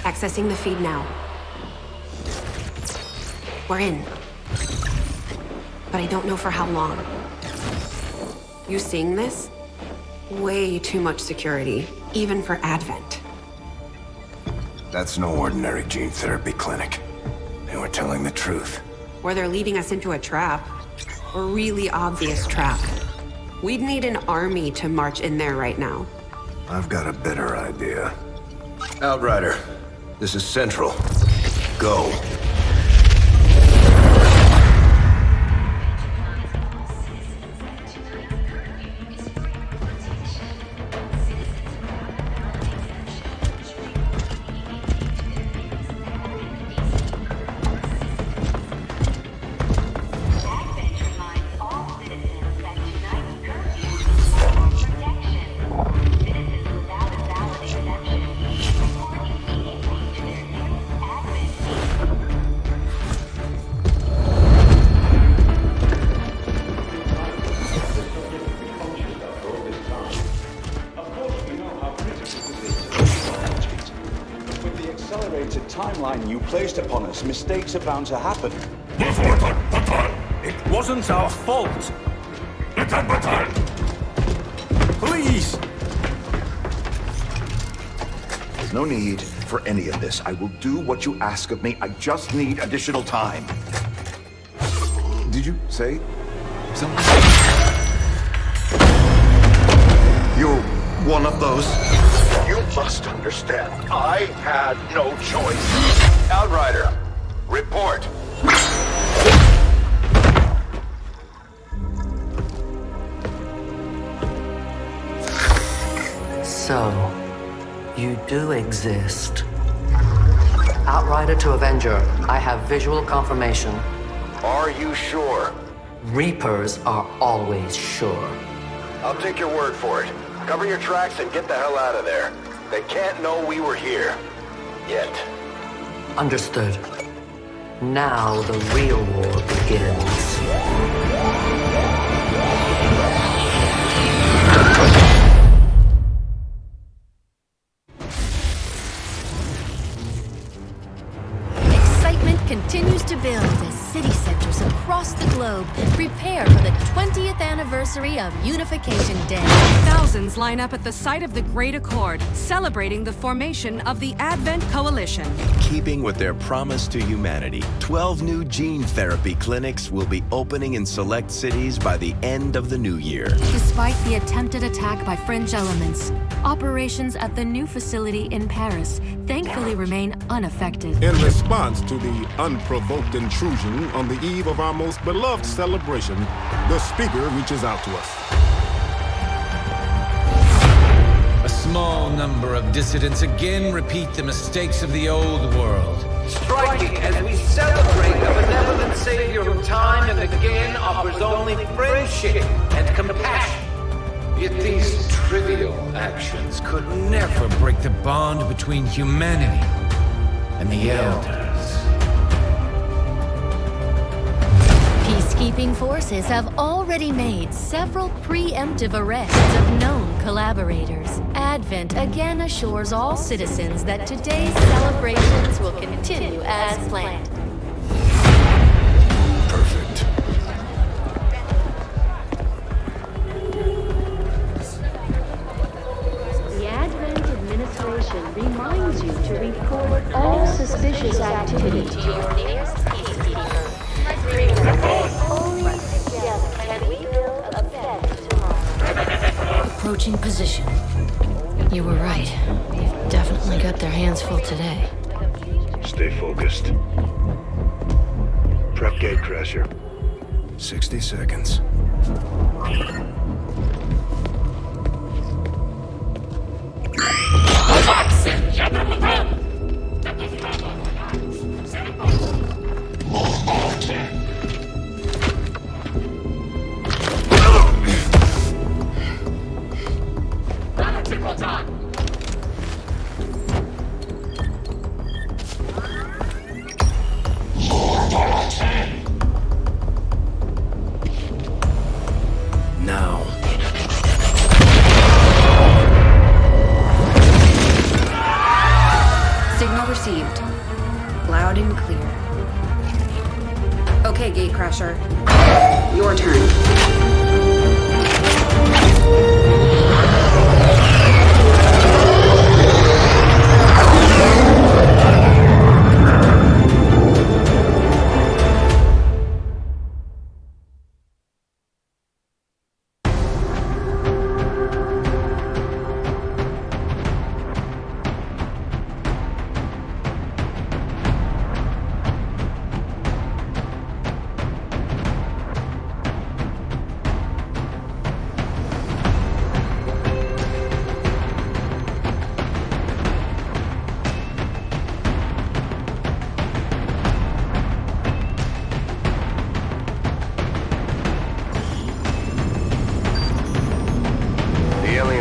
Accessing the feed now. We're in. But I don't know for how long. You seeing this? Way too much security, even for Advent. That's no ordinary gene therapy clinic. They were telling the truth. Or they're leading us into a trap. A really obvious trap. We'd need an army to march in there right now. I've got a better idea. Outrider, this is Central. Go. Timeline you placed upon us, mistakes are bound to happen. It wasn't our fault. Please! There's no need for any of this. I will do what you ask of me. I just need additional time. Did you say something? You're one of those? You must understand, I had no choice. Outrider, report. So, you do exist. Outrider to Avenger, I have visual confirmation. Are you sure? Reapers are always sure. I'll take your word for it. Cover your tracks and get the hell out of there. They can't know we were here. Yet. Understood. Now the real war begins. Excitement continues to build as city centers across the globe prepare for the 20th anniversary of Unification Day. Thousands line up at the site of the Great Accord, celebrating the formation of the Advent Coalition. Keeping with their promise to humanity, 12 new gene therapy clinics will be opening in select cities by the end of the new year. Despite the attempted attack by fringe elements, operations at the new facility in Paris thankfully remain unaffected. In response to the unprovoked intrusion on the eve of our most beloved celebration, the speaker reaches out to us. A small number of dissidents again repeat the mistakes of the old world. Striking as we celebrate the benevolent savior who time and again offers only friendship and compassion. Yet these trivial actions could never break the bond between humanity and the Elders. Peacekeeping forces have already made several preemptive arrests of known collaborators. Advent again assures all citizens that today's celebrations will continue as planned. Perfect. The Advent administration reminds you to report all suspicious activity to your nearest peacekeeper. Only together can we build a better tomorrow. Approaching position. You were right. They've definitely got their hands full today. Stay focused. Prep gatecrasher. 60 seconds. Now. Signal received. Loud and clear. Okay, Gatecrasher. Your turn.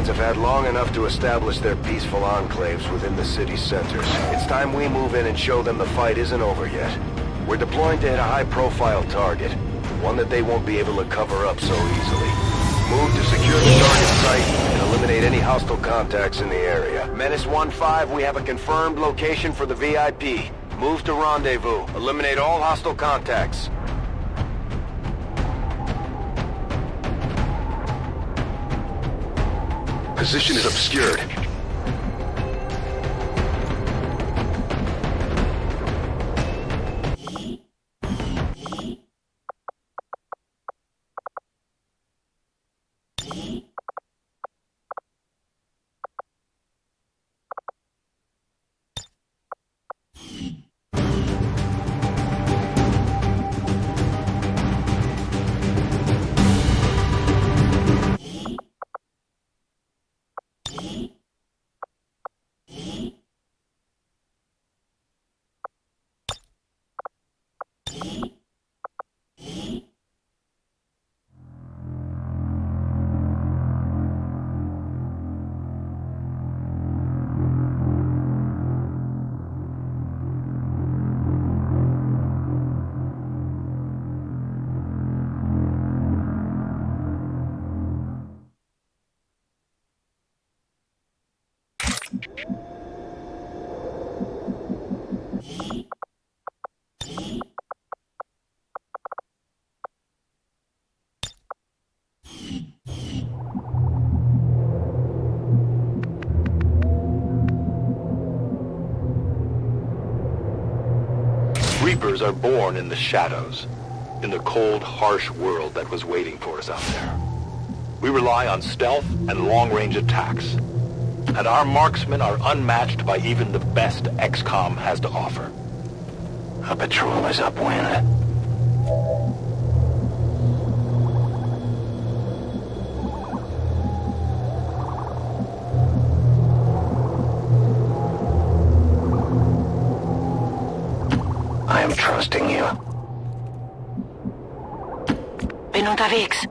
Have had long enough to establish their peaceful enclaves within the city's centers. It's time we move in and show them the fight isn't over yet. We're deploying to hit a high-profile target, one that they won't be able to cover up so easily. Move to secure the target site and eliminate any hostile contacts in the area. Menace 1-5, we have a confirmed location for the VIP. Move to rendezvous. Eliminate all hostile contacts. Position is obscured. Reapers are born in the shadows, in the cold, harsh world that was waiting for us out there. We rely on stealth and long-range attacks, and our marksmen are unmatched by even the best XCOM has to offer. A patrol is upwind. I am trusting you. Ben unterwegs.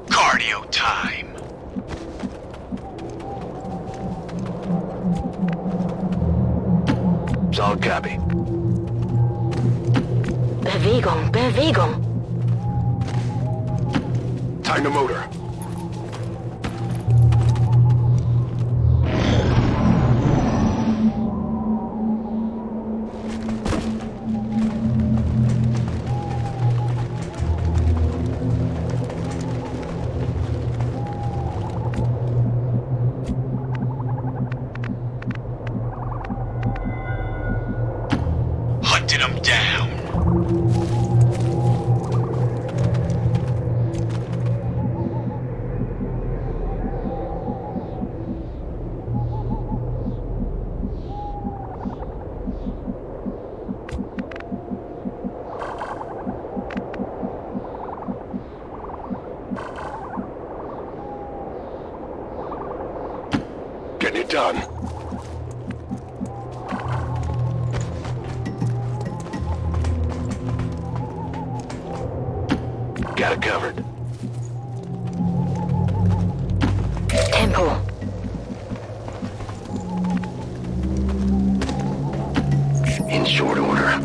Cardio time. Solid copy. Bewegung, Bewegung. Time to motor. Hunting them down. Getting it done. Got it covered. Tempo. In short order.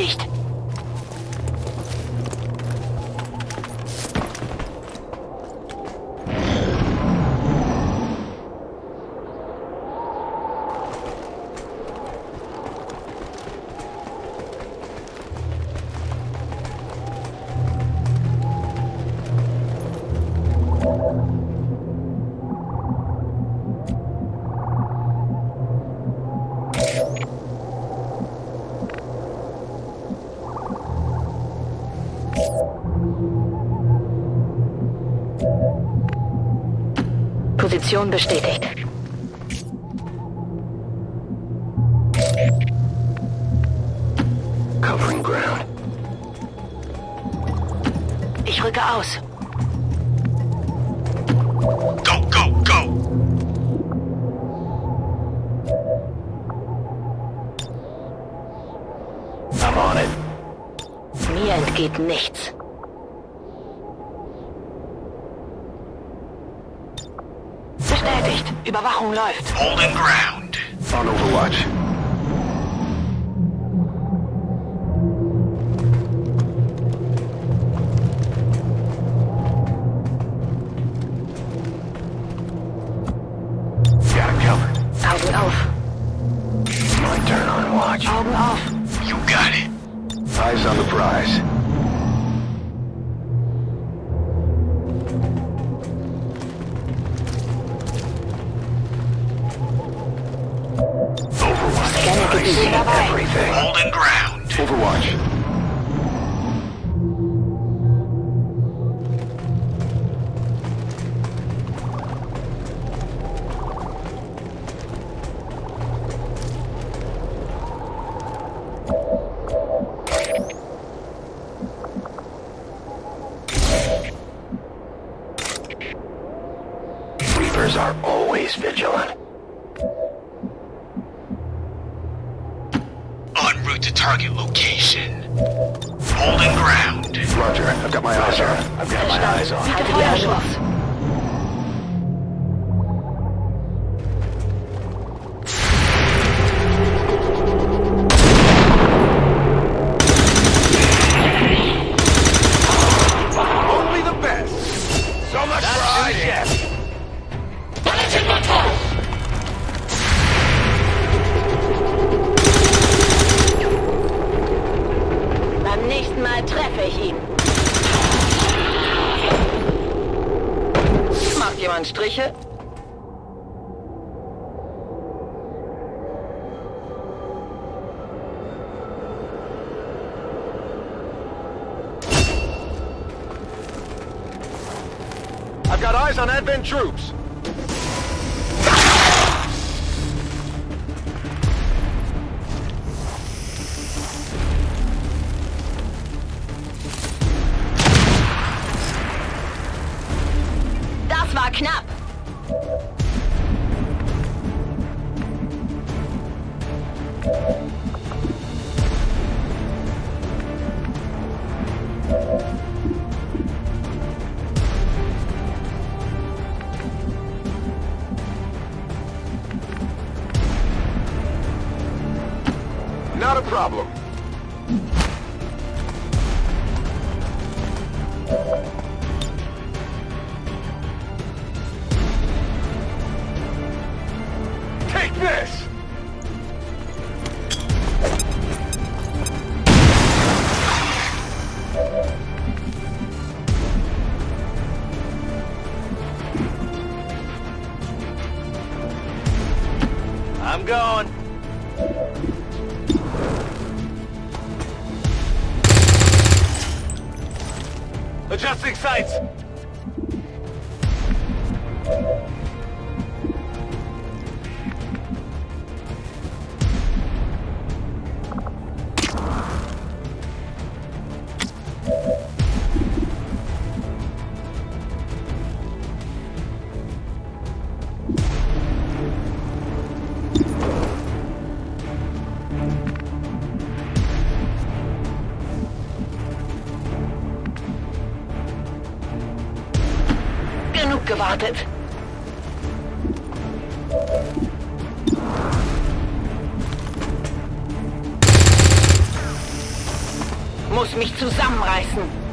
erledigt. Position bestätigt. Covering ground. Ich rücke aus. Go, go, go! I'm on it. Mir entgeht nichts. Bestätigt. Überwachung läuft. Holding ground. On Overwatch. Got him covered. Augen auf. My turn on watch. Augen auf. You got it. Eyes on the prize. Overwatch. Scanner I see Gebiet dabei. everything. Holding ground. Overwatch. Reapers are always vigilant. En route to target location. Holding ground. Roger, I've got my eyes on. I've got my eyes on. Halte die Augen auf. Only the best. So much pride. Yes. Beim nächsten Mal treffe ich ihn. Macht jemand Striche? I've got eyes on Advent troops. Das war knapp. Not a problem. Take this! I'm going. Adjusting sights. Genug gewartet. mich zusammenreißen.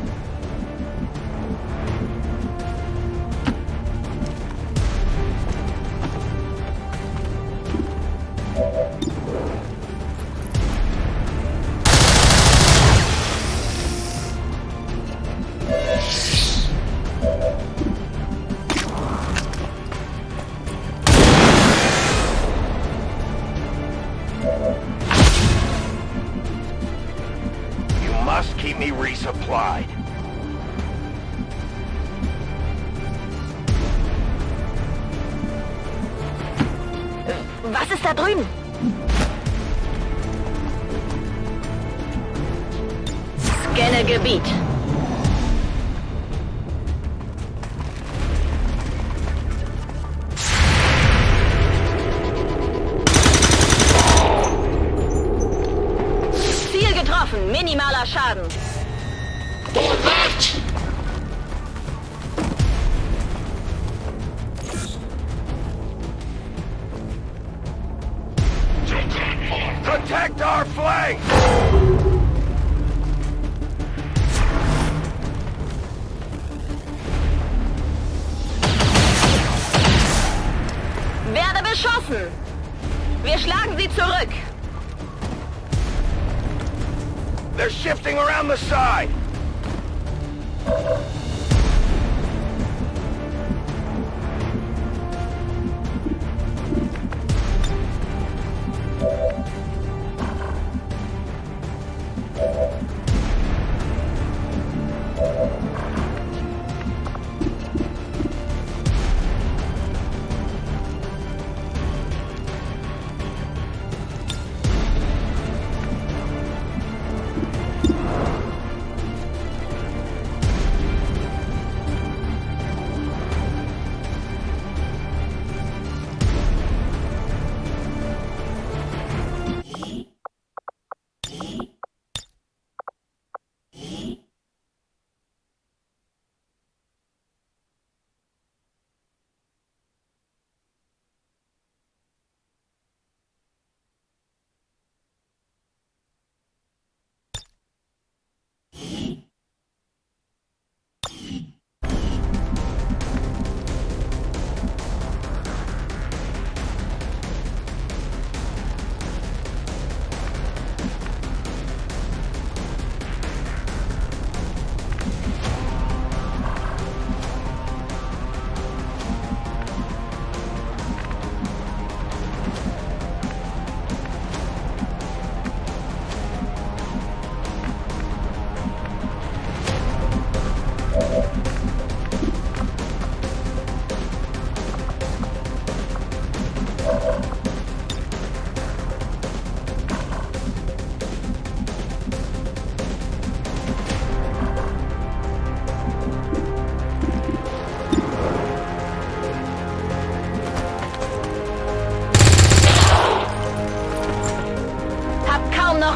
Must keep me resupplied. Was ist da drüben? Scanne Gebiet. Ziel getroffen. Minimaler Schaden. Protect our flank! Werde beschossen! Wir schlagen sie zurück! They're shifting around the side!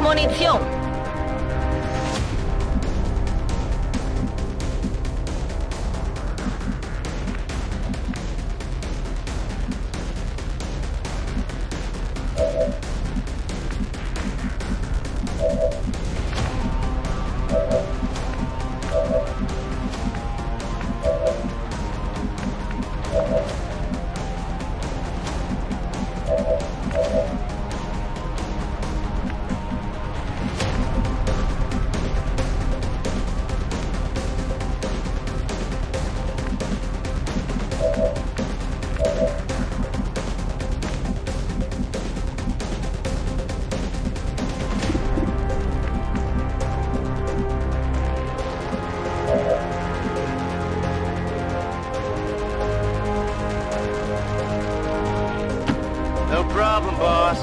Munition. No problem, boss.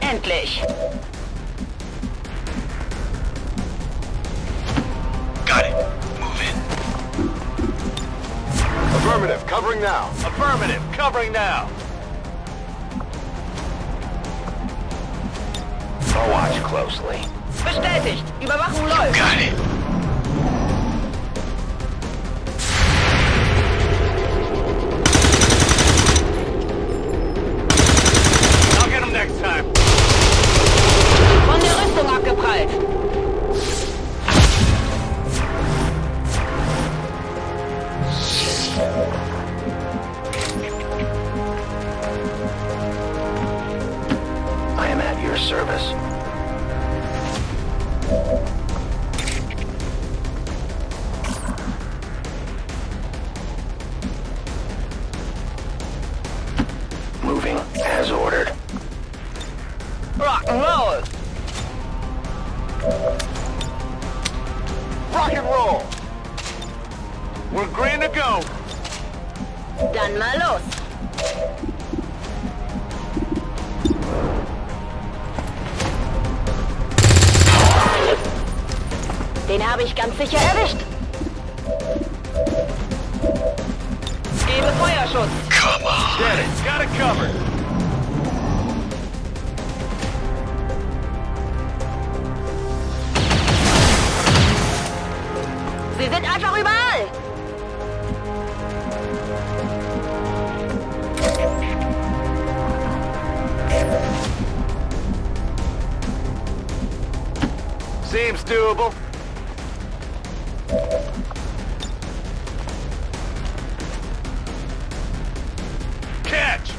Endlich. Got it. Move in. Affirmative. Covering now. Affirmative. Covering now. I'll watch closely. Bestätigt. Überwachung läuft. Got it. Den habe ich ganz sicher erwischt. Gebe Feuerschutz. Come on. Get it. Got it covered. Sie sind einfach überall. Seems doable. Catch!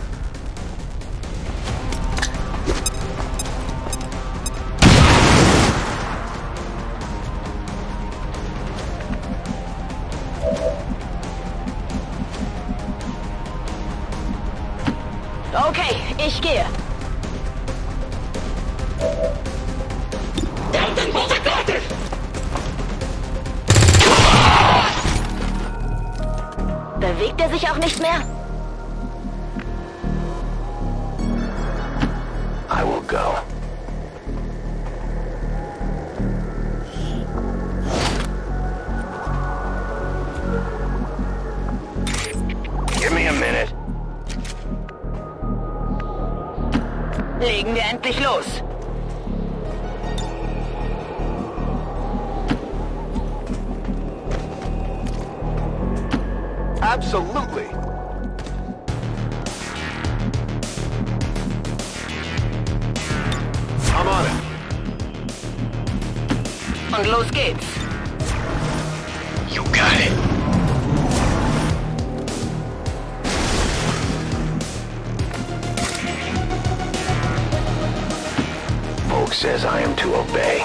Okay, ich gehe. Bewegt er sich auch nicht mehr? I will go. Give me a minute. Legen wir endlich los. Absolutely. I'm on it. Und los geht's. You got it. Volk says I am to obey.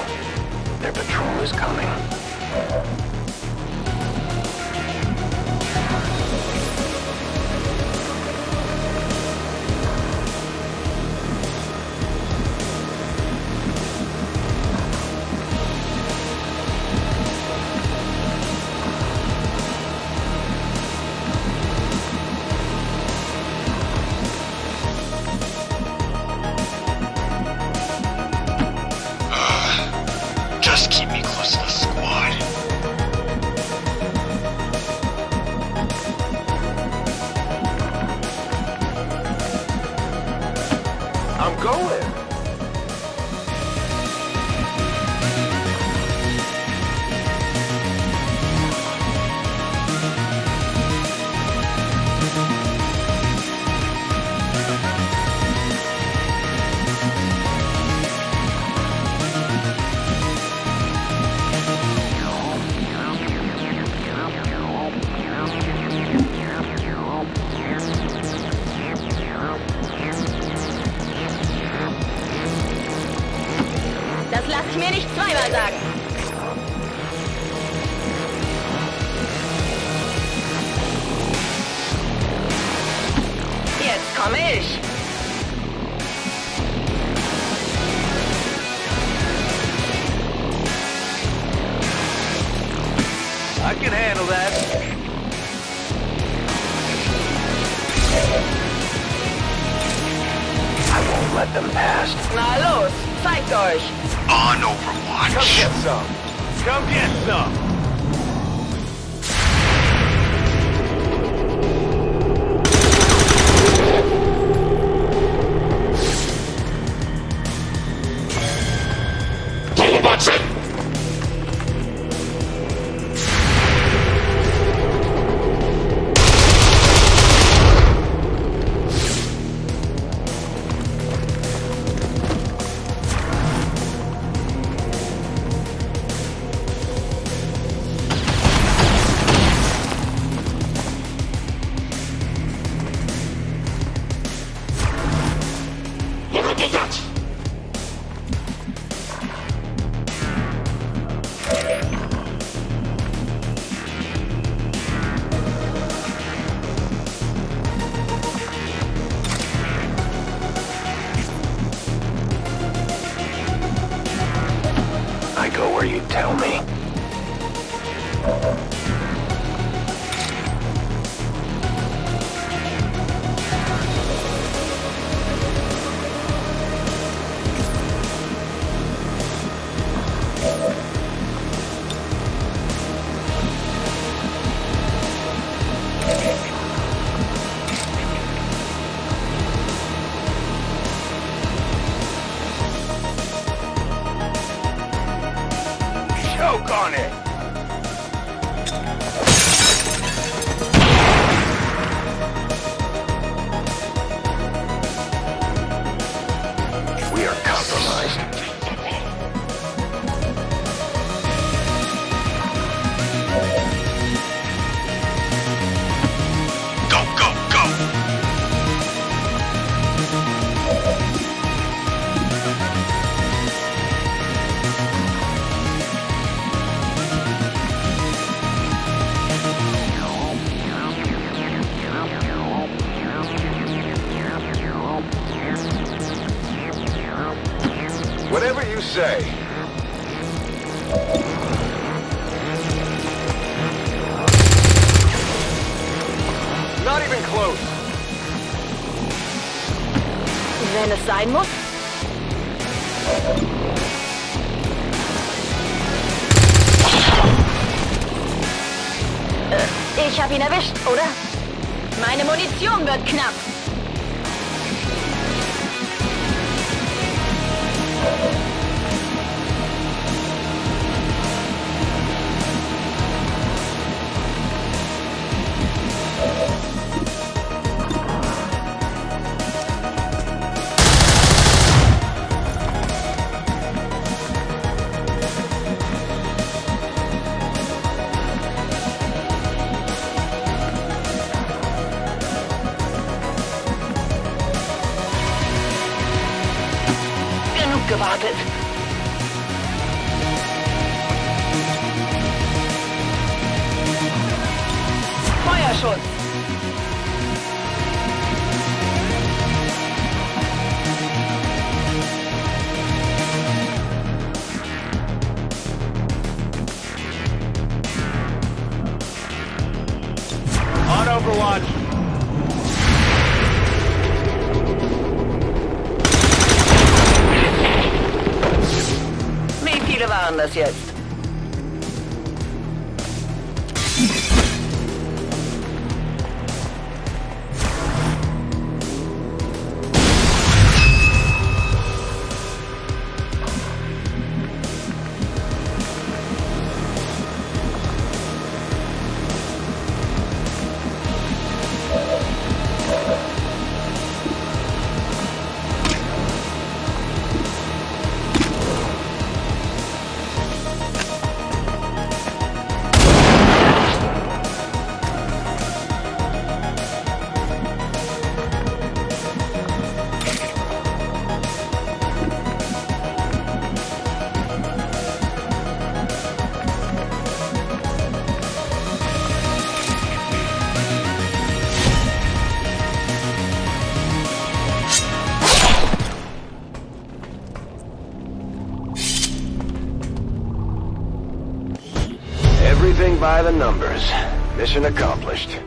Their patrol is coming. Just keep me close to the squad. I'm going. Das lass ich mir nicht zweimal sagen. Jetzt komme ich. I can handle that. I won't let them pass. Na los, zeigt euch. On Overwatch. Come get some. Come get some. I go where you tell me. Choke on it! We are compromised. Go, go, go! Whatever you say. Not even close. Wenn es sein muss. Ich hab ihn erwischt, oder? Meine Munition wird knapp. Genug gewartet. Feuerschutz. On Overwatch. Wie viele waren das jetzt? Everything by the numbers. Mission accomplished.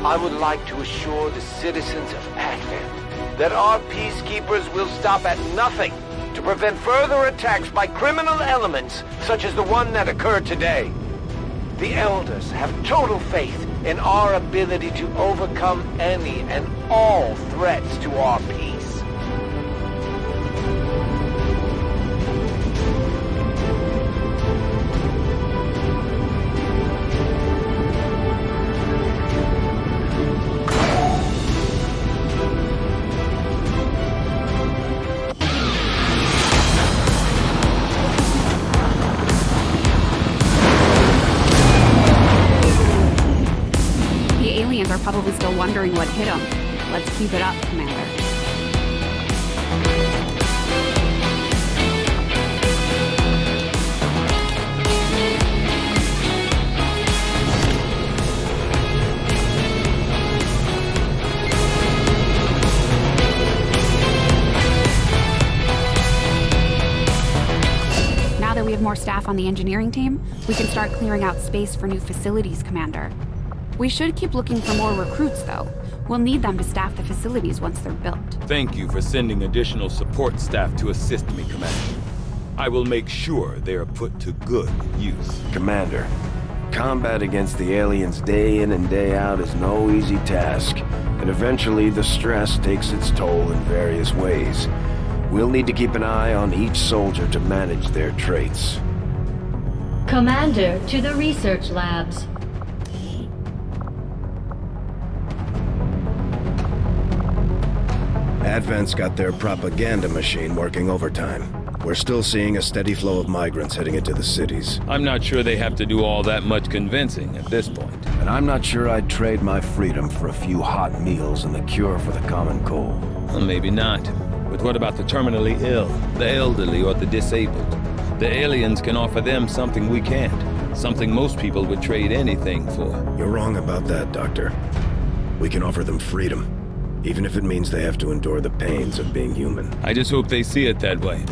I would like to assure the citizens of Advent that our peacekeepers will stop at nothing to prevent further attacks by criminal elements such as the one that occurred today. The Elders have total faith in our ability to overcome any and all threats to our peace. Are probably still wondering what hit them. Let's keep it up, Commander. Now that we have more staff on the engineering team, we can start clearing out space for new facilities, Commander. We should keep looking for more recruits, though. We'll need them to staff the facilities once they're built. Thank you for sending additional support staff to assist me, Commander. I will make sure they are put to good use. Commander, combat against the aliens day in and day out is no easy task, and eventually the stress takes its toll in various ways. We'll need to keep an eye on each soldier to manage their traits. Commander, to the research labs. Advent's got their propaganda machine working overtime. We're still seeing a steady flow of migrants heading into the cities. I'm not sure they have to do all that much convincing at this point. And I'm not sure I'd trade my freedom for a few hot meals and the cure for the common cold. Well, maybe not. But what about the terminally ill, the elderly, or the disabled? The aliens can offer them something we can't. Something most people would trade anything for. You're wrong about that, Doctor. We can offer them freedom. Even if it means they have to endure the pains of being human. I just hope they see it that way.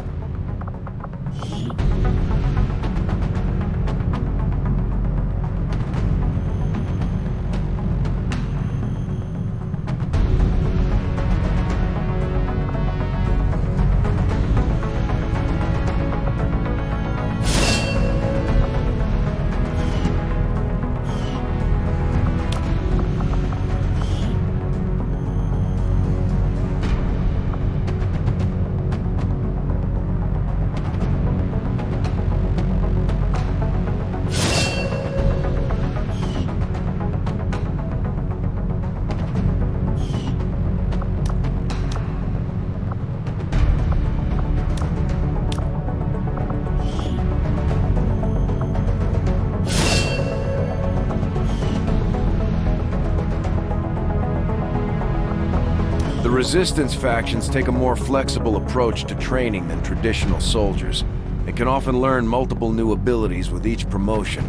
The Resistance factions take a more flexible approach to training than traditional soldiers, and can often learn multiple new abilities with each promotion.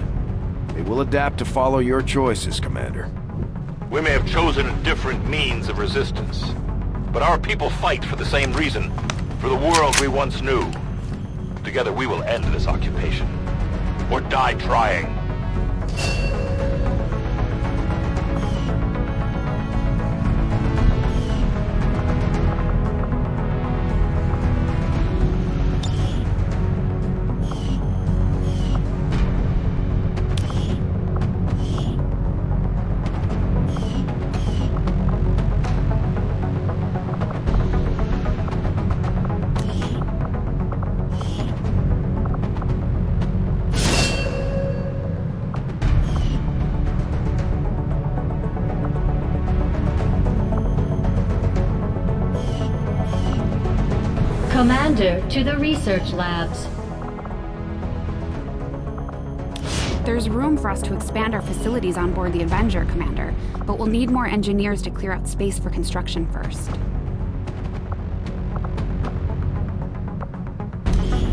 They will adapt to follow your choices, Commander. We may have chosen a different means of resistance, but our people fight for the same reason, for the world we once knew. Together we will end this occupation, or die trying. Commander, to the research labs. There's room for us to expand our facilities on board the Avenger, Commander, but we'll need more engineers to clear out space for construction first.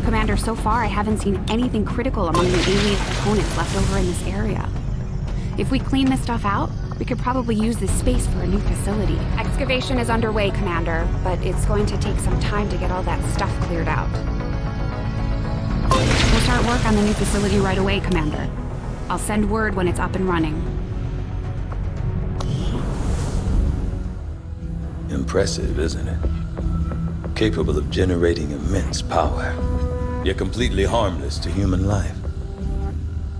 Commander, so far I haven't seen anything critical among the alien components left over in this area. If we clean this stuff out, we could probably use this space for a new facility. Excavation is underway, Commander, but it's going to take some time to get all that stuff cleared out. We'll start work on the new facility right away, Commander. I'll send word when it's up and running. Impressive, isn't it? Capable of generating immense power, yet completely harmless to human life.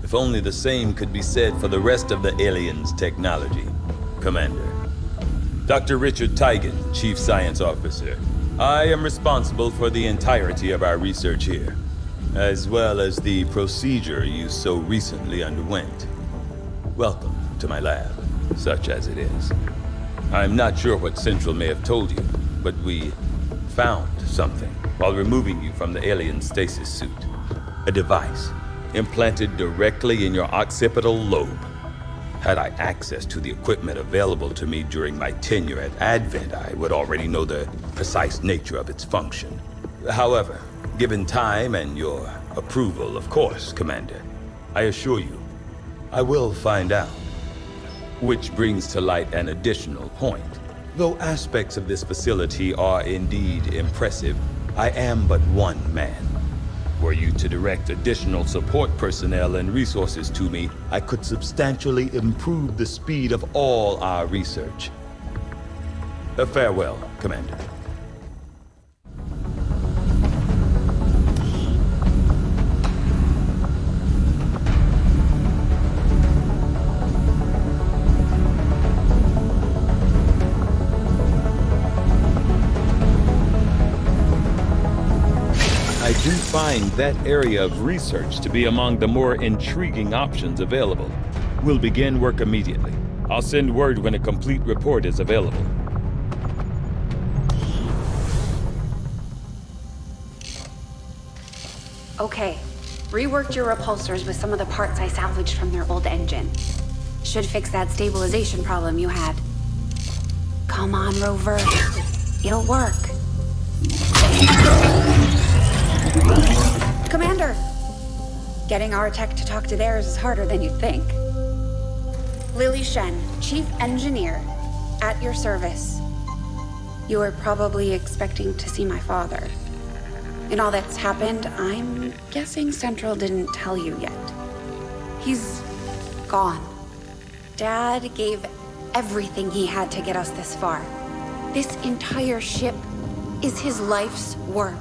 If only the same could be said for the rest of the aliens' technology. Commander. Dr. Richard Tigan, Chief Science Officer. I am responsible for the entirety of our research here, as well as the procedure you so recently underwent. Welcome to my lab, such as it is. I'm not sure what Central may have told you, but we found something while removing you from the alien stasis suit. A device implanted directly in your occipital lobe. Had I access to the equipment available to me during my tenure at Advent, I would already know the precise nature of its function. However, given time and your approval, of course, Commander, I assure you, I will find out. Which brings to light an additional point. Though aspects of this facility are indeed impressive, I am but one man. Were you to direct additional support personnel and resources to me, I could substantially improve the speed of all our research. Farewell, Commander. I do find that area of research to be among the more intriguing options available. We'll begin work immediately. I'll send word when a complete report is available. Okay, reworked your repulsors with some of the parts I salvaged from their old engine. Should fix that stabilization problem you had. Come on, Rover. It'll work. Commander! Getting our tech to talk to theirs is harder than you'd think. Lily Shen, Chief Engineer, at your service. You were probably expecting to see my father. In all that's happened, I'm guessing Central didn't tell you yet. He's gone. Dad gave everything he had to get us this far. This entire ship is his life's work.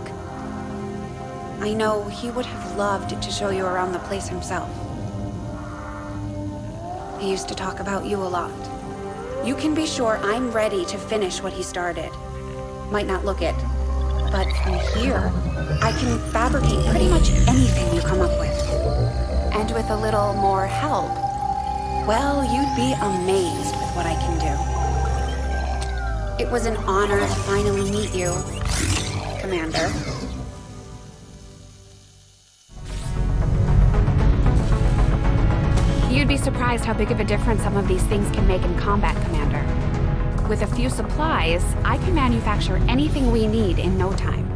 I know he would have loved to show you around the place himself. He used to talk about you a lot. You can be sure I'm ready to finish what he started. Might not look it, but from here, I can fabricate pretty much anything you come up with. And with a little more help, well, you'd be amazed with what I can do. It was an honor to finally meet you, Commander. You'd be surprised how big of a difference some of these things can make in combat, Commander. With a few supplies, I can manufacture anything we need in no time.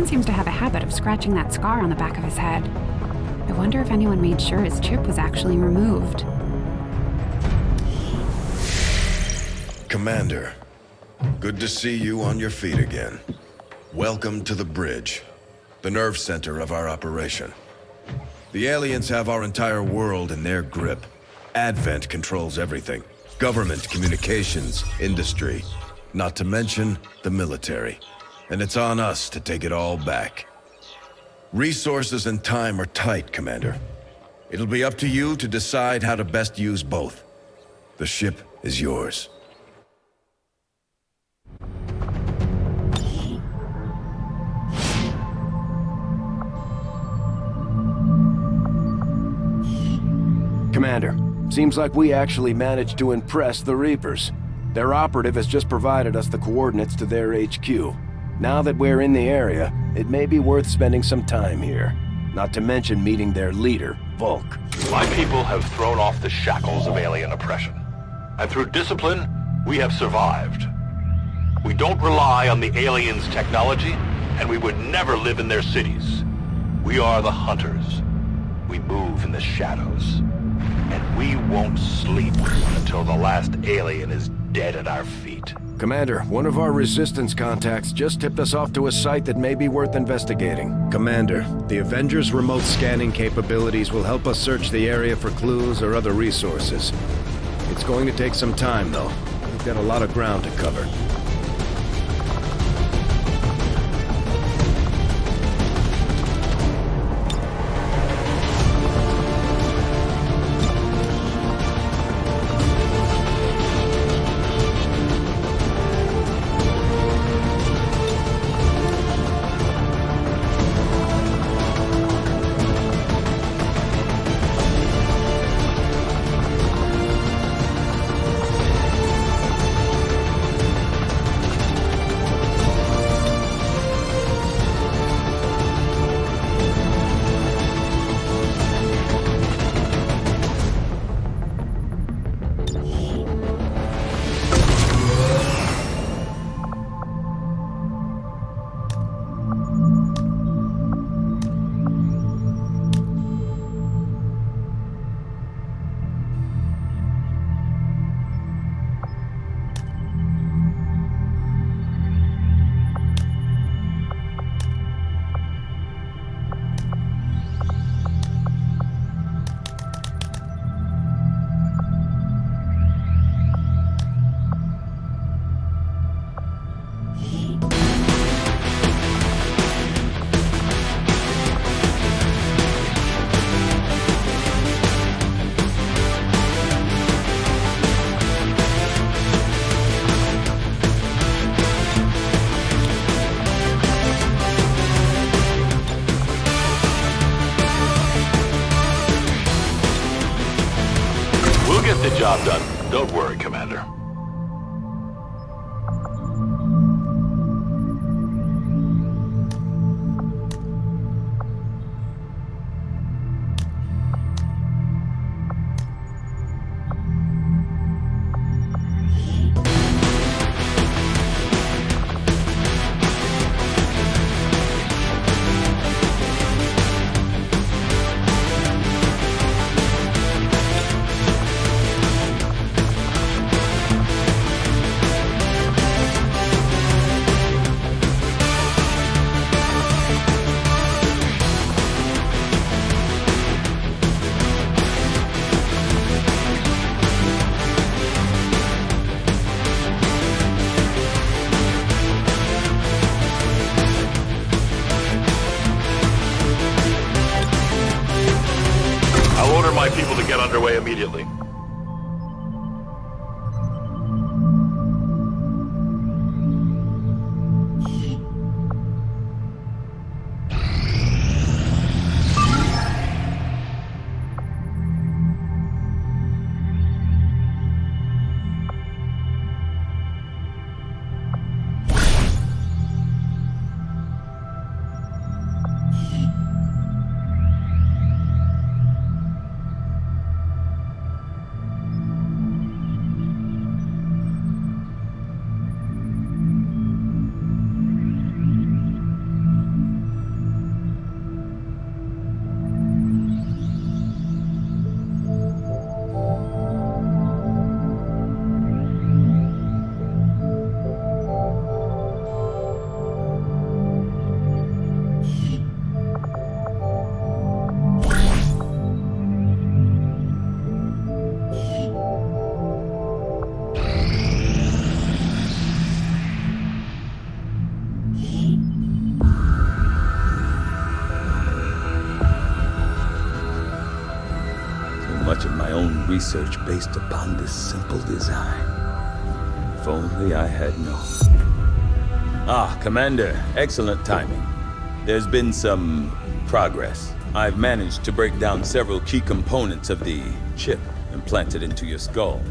Seems to have a habit of scratching that scar on the back of his head. I wonder if anyone made sure his chip was actually removed. Commander, good to see you on your feet again. Welcome to the bridge, the nerve center of our operation. The aliens have our entire world in their grip. Advent controls everything. Government, communications, industry, not to mention the military. And it's on us to take it all back. Resources and time are tight, Commander. It'll be up to you to decide how to best use both. The ship is yours. Commander, seems like we actually managed to impress the Reapers. Their operative has just provided us the coordinates to their HQ. Now that we're in the area, it may be worth spending some time here. Not to mention meeting their leader, Volk. My people have thrown off the shackles of alien oppression. And through discipline, we have survived. We don't rely on the aliens' technology, and we would never live in their cities. We are the hunters. We move in the shadows. And we won't sleep until the last alien is dead at our feet. Commander, one of our resistance contacts just tipped us off to a site that may be worth investigating. Commander, the Avengers' remote scanning capabilities will help us search the area for clues or other resources. It's going to take some time, though. We've got a lot of ground to cover. Get the job done. Don't worry, Commander. My people to get underway immediately. Much of my own research based upon this simple design. If only I had known. Ah, Commander, excellent timing. There's been some progress. I've managed to break down several key components of the chip implanted into your skull.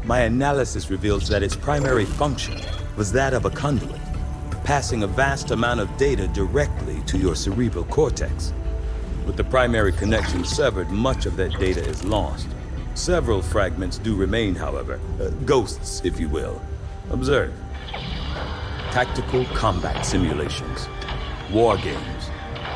My analysis reveals that its primary function was that of a conduit, passing a vast amount of data directly to your cerebral cortex. With the primary connection severed, much of that data is lost. Several fragments do remain, however. Ghosts, if you will. Observe. Tactical combat simulations. war games.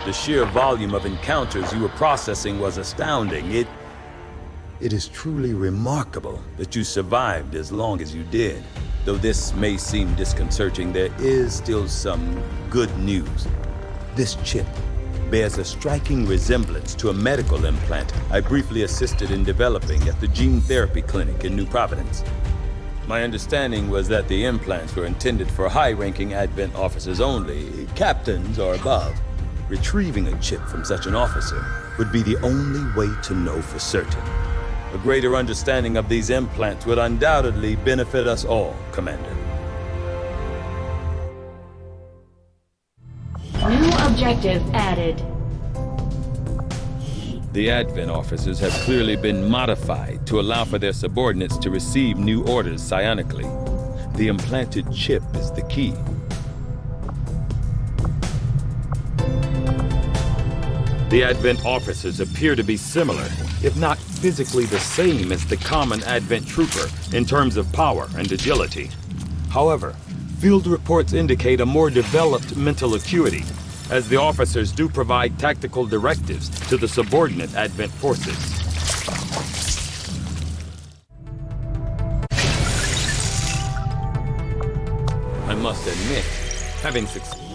The sheer volume of encounters you were processing was astounding. It is truly remarkable that you survived as long as you did. Though this may seem disconcerting, there is still some good news. This chip bears a striking resemblance to a medical implant I briefly assisted in developing at the gene therapy clinic in New Providence. My understanding was that the implants were intended for high-ranking Advent officers only, captains or above. Retrieving a chip from such an officer would be the only way to know for certain. A greater understanding of these implants would undoubtedly benefit us all, Commander. New objective added. The Advent officers have clearly been modified to allow for their subordinates to receive new orders psionically. The implanted chip is the key. The Advent officers appear to be similar, if not physically the same as the common Advent trooper in terms of power and agility. However, field reports indicate a more developed mental acuity, as the officers do provide tactical directives to the subordinate Advent forces. I must admit, having succeeded.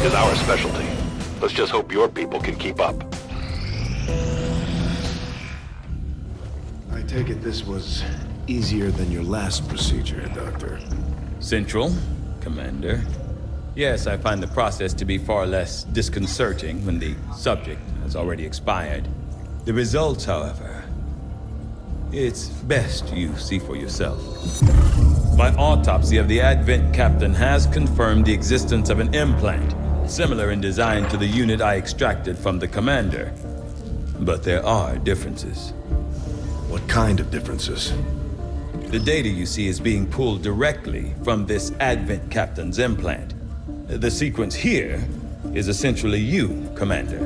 Is our specialty. Let's just hope your people can keep up. I take it this was easier than your last procedure, Doctor. Central, Commander. Yes, I find the process to be far less disconcerting when the subject has already expired. The results, however, it's best you see for yourself. My autopsy of the Advent captain has confirmed the existence of an implant, similar in design to the unit I extracted from the commander. But there are differences. What kind of differences? The data you see is being pulled directly from this Advent captain's implant. The sequence here is essentially you, Commander.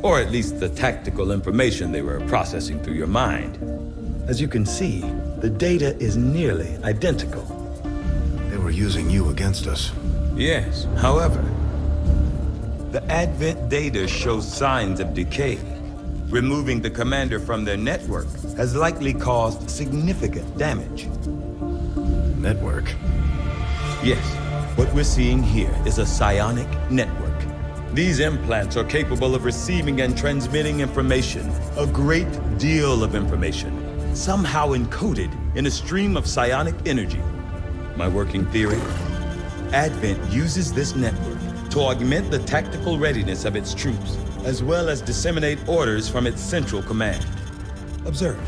Or at least the tactical information they were processing through your mind. As you can see, the data is nearly identical. They were using you against us. Yes, however, the Advent data shows signs of decay. Removing the commander from their network has likely caused significant damage. Network? Yes, what we're seeing here is a psionic network. These implants are capable of receiving and transmitting information, a great deal of information, somehow encoded in a stream of psionic energy. My working theory? Advent uses this network to augment the tactical readiness of its troops, as well as disseminate orders from its central command. Observe.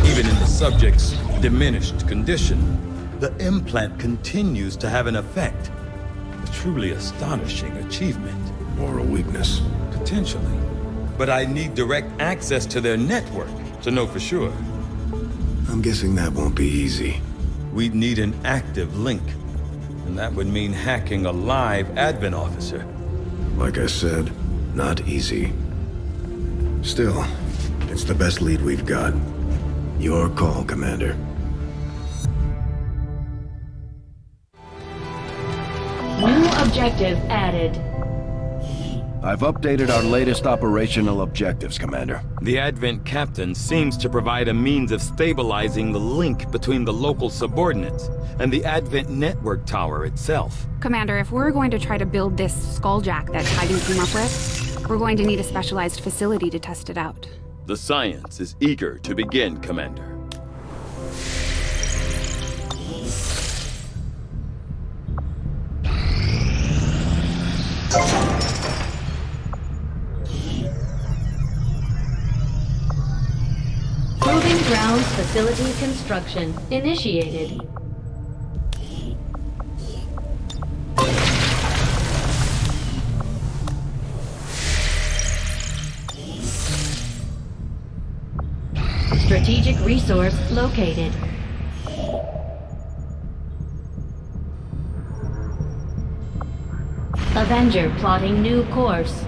Even in the subject's diminished condition, the implant continues to have an effect. A truly astonishing achievement. Or a weakness. Potentially. But I need direct access to their network to know for sure. I'm guessing that won't be easy. We'd need an active link. And that would mean hacking a live Advent officer. Like I said, not easy. Still, it's the best lead we've got. Your call, Commander. New objective added. I've updated our latest operational objectives, Commander. The Advent captain seems to provide a means of stabilizing the link between the local subordinates and the Advent network tower itself. Commander, if we're going to try to build this skulljack that Titan came up with, we're going to need a specialized facility to test it out. The science is eager to begin, Commander. Proving grounds facility construction initiated. Strategic resource located. Avenger plotting new course.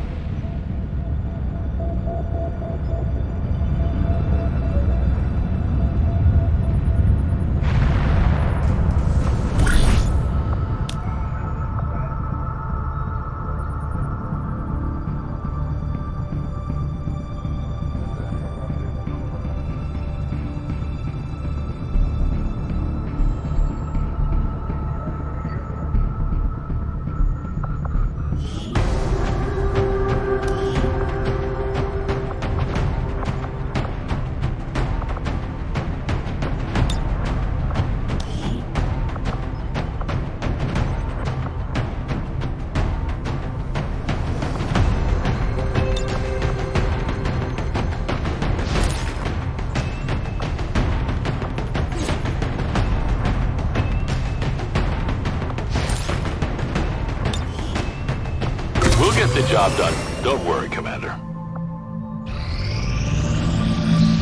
We'll get the job done. Don't worry, Commander.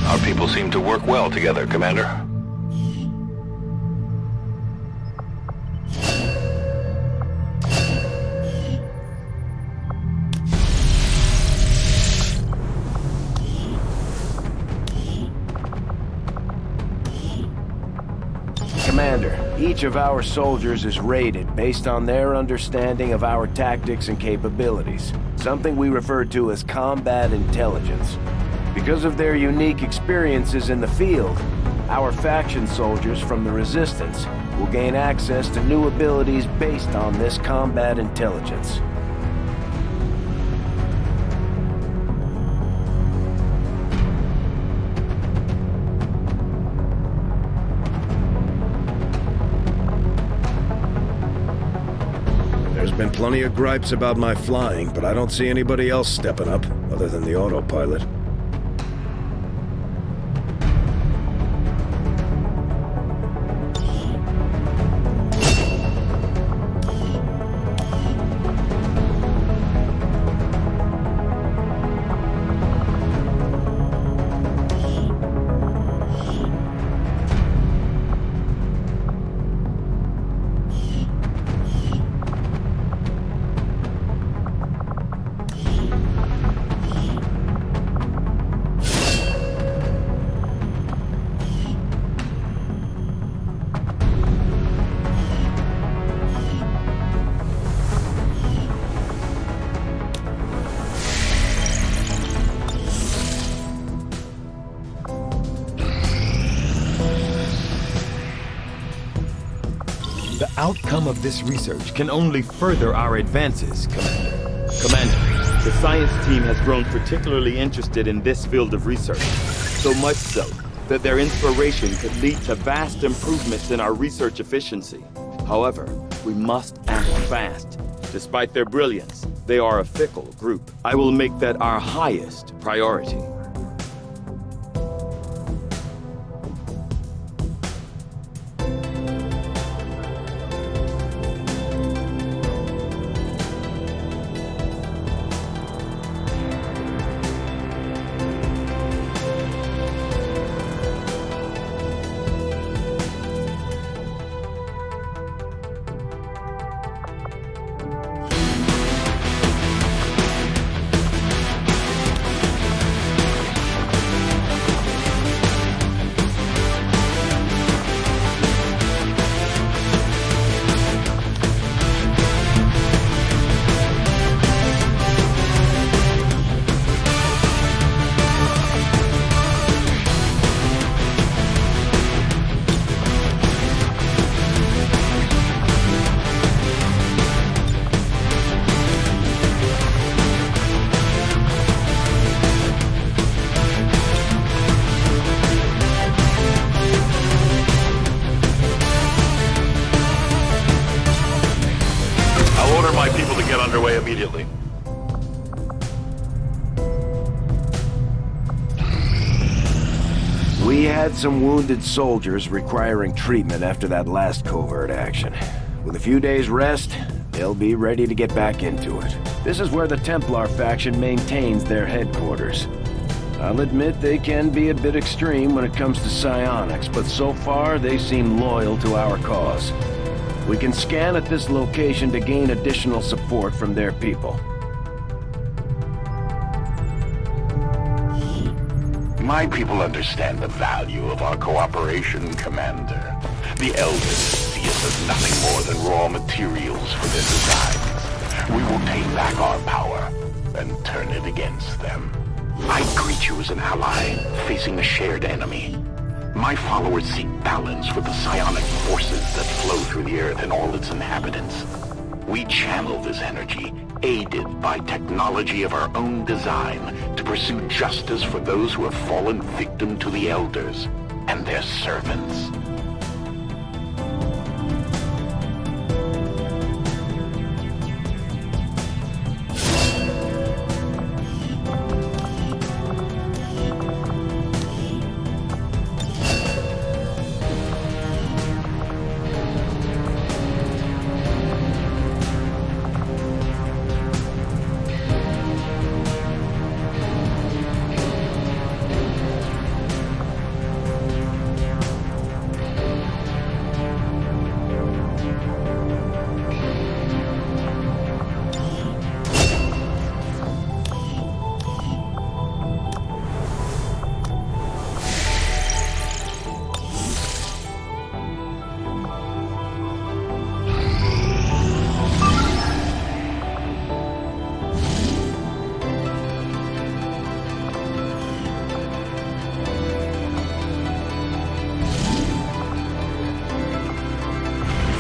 Our people seem to work well together, Commander. Commander, each of our soldiers is rated based on their understanding of our tactics and capabilities, something we refer to as combat intelligence. Because of their unique experiences in the field, our faction soldiers from the Resistance will gain access to new abilities based on this combat intelligence. There's been plenty of gripes about my flying, but I don't see anybody else stepping up, other than the autopilot. The outcome of this research can only further our advances, Commander. Commander, the science team has grown particularly interested in this field of research, so much so that their inspiration could lead to vast improvements in our research efficiency. However, we must act fast. Despite their brilliance, they are a fickle group. I will make that our highest priority. We had some wounded soldiers requiring treatment after that last covert action. With a few days rest, they'll be ready to get back into it. This is where the Templar faction maintains their headquarters. I'll admit they can be a bit extreme when it comes to psionics, but so far they seem loyal to our cause. We can scan at this location to gain additional support from their people. My people understand the value of our cooperation, Commander. The Elders see us as nothing more than raw materials for their designs. We will take back our power and turn it against them. I greet you as an ally, facing a shared enemy. My followers seek balance with the psionic forces that flow through the Earth and all its inhabitants. We channel this energy, aided by technology of our own design, to pursue justice for those who have fallen victim to the Elders and their servants.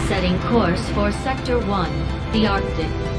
Setting course for Sector 1, the Arctic.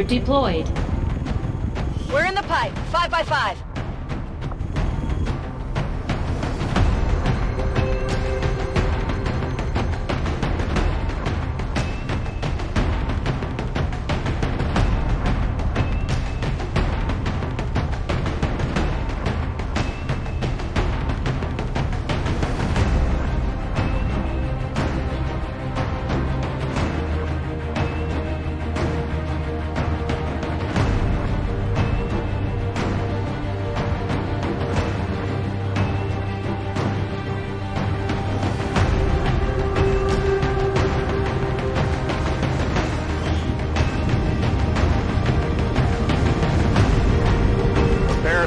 Sensor deployed. We're in the pipe. 5x5.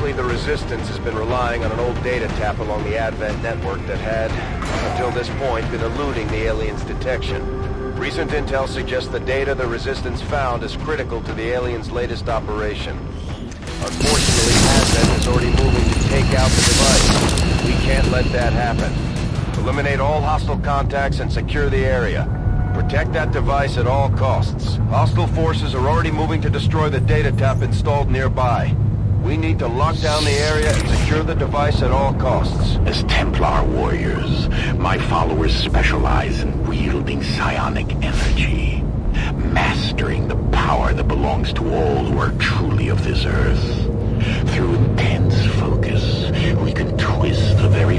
The Resistance has been relying on an old data tap along the Advent network that had, up until this point, been eluding the aliens' detection. Recent intel suggests the data the Resistance found is critical to the aliens' latest operation. Unfortunately, Advent is already moving to take out the device. We can't let that happen. Eliminate all hostile contacts and secure the area. Protect that device at all costs. Hostile forces are already moving to destroy the data tap installed nearby. We need to lock down the area and secure the device at all costs. As Templar warriors, my followers specialize in wielding psionic energy, mastering the power that belongs to all who are truly of this earth. Through intense focus, we can twist the very